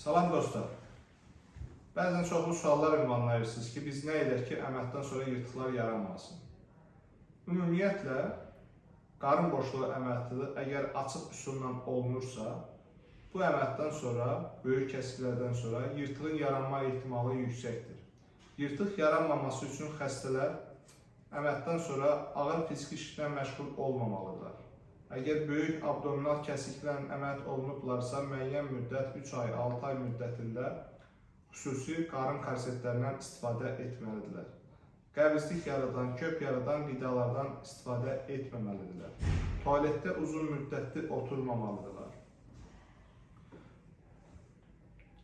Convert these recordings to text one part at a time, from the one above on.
Salam dostlar. Bəzən çoxlu suallar ünvanlayırsınız ki, biz nə edək ki, əməliyyatdan sonra yırtıqlar yaranmasın. Ümumiyyətlə, qarın boşluğu əməliyyatı əgər açıq üsulla olunursa, bu əməliyyatdan sonra, böyük kəsiklərdən sonra yırtığın yaranma ehtimalı yüksəkdir. Yırtıq yaranmaması üçün xəstələr əməliyyatdan sonra ağır fiziki işlə məşğul olmamalıdırlar. Əgər böyük abdominal kəsiklərlə əməliyyat olunublarsa, müəyyən müddət 3 ay, 6 ay müddətində xüsusi qarın korsetlərindən istifadə etməlidirlər. Qəvizlik yaradan, köp yaradan qidalardan istifadə etməməlidirlər. Tualetdə uzun müddətli oturmamalıdırlar.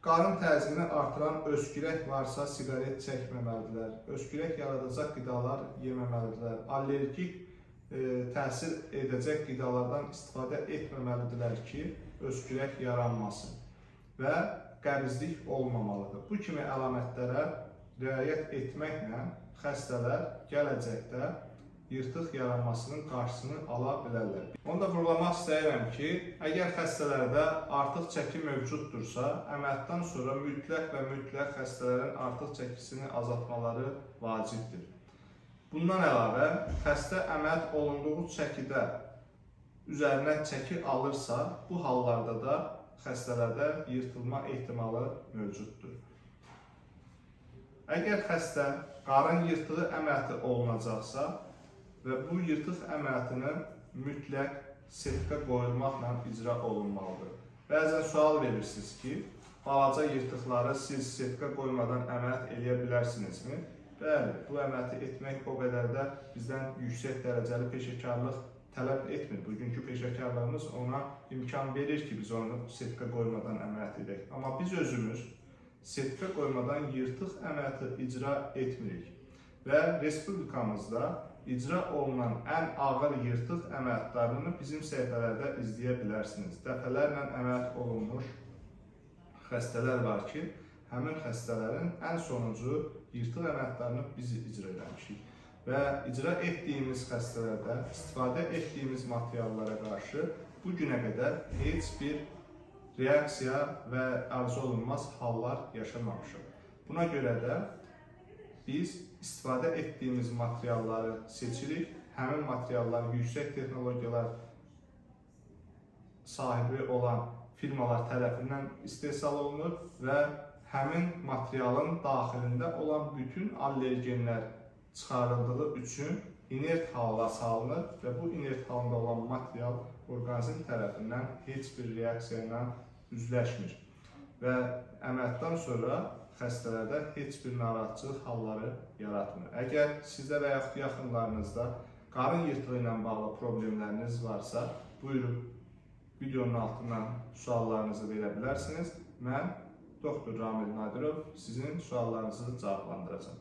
Qarın təzyiqini artıran öskürək varsa siqaret çəkməməlidirlər. Öskürək yaradacaq qidalar yeməməlidirlər. Allergik təsir edəcək qidalardan istifadə etməməlidirlər ki, öskürək yaranmasın və qəbizlik olmamalıdır. Bu kimi əlamətlərə riayət etməklə xəstələr gələcəkdə yırtıq yaranmasının qarşısını ala bilərlər. Onu da vurgulamaq istəyirəm ki, əgər xəstələrdə artıq çəki mövcuddursa, əməliyyatdan sonra mütləq xəstələrin artıq çəkisini azaltmaları vacibdir. Bundan əlavə, xəstə əməliyyat olunduğu çəkidə üzərinə çəki alırsa, bu hallarda da xəstələrdə yırtılma ehtimalı mövcuddur. Əgər xəstə qarın yırtığı əməliyyatı olunacaqsa və bu yırtıq əməliyyatını mütləq setka qoyulmaqla icra olunmalıdır. Bəzən sual verirsiniz ki, balaca yırtıqları siz setka qoymadan əməliyyat eləyə bilərsinizmi? Bəli, bu əməliyyatı etmək o qədər də bizdən yüksək dərəcəli peşəkarlıq tələb etmir. Bugünkü peşəkarlığımız ona imkan verir ki, biz onu setka qoymadan əməliyyat edək. Amma biz özümüz setka qoymadan yırtıq əməliyyatı icra etmirik. Və respublikamızda icra olunan ən ağır yırtıq əməliyyatlarını bizim səhifələrdə izləyə bilərsiniz. Dəfələrlə əməliyyat olunmuş xəstələr var ki, həmin xəstələrin ən sonuncu yırtıq əməliyyatlarını biz icra eləmişik. Və icra etdiyimiz xəstələrdə istifadə etdiyimiz materiallara qarşı bu günə qədər heç bir reaksiya və arzu olunmaz hallar yaşamamışıq. Buna görə də biz istifadə etdiyimiz materialları seçirik. Həmin materiallar yüksək texnologiyalar sahibi olan firmalar tərəfindən istehsal olunur və həmin materialın daxilində olan bütün allergenlər çıxarıldığı üçün inert hala salınır və bu inert halında olan material orqanizm tərəfindən heç bir reaksiya ilə üzləşmir və əməliyyatdan sonra xəstələrdə heç bir narahatçılıq halları yaratmır. Əgər sizdə və yaxud yaxınlarınızda qarın yırtığı ilə bağlı problemləriniz varsa, buyurun videonun altından suallarınızı verə bilərsiniz. Mən Doktor Ramil Nadirov sizin suallarınızı cavablandıracağım.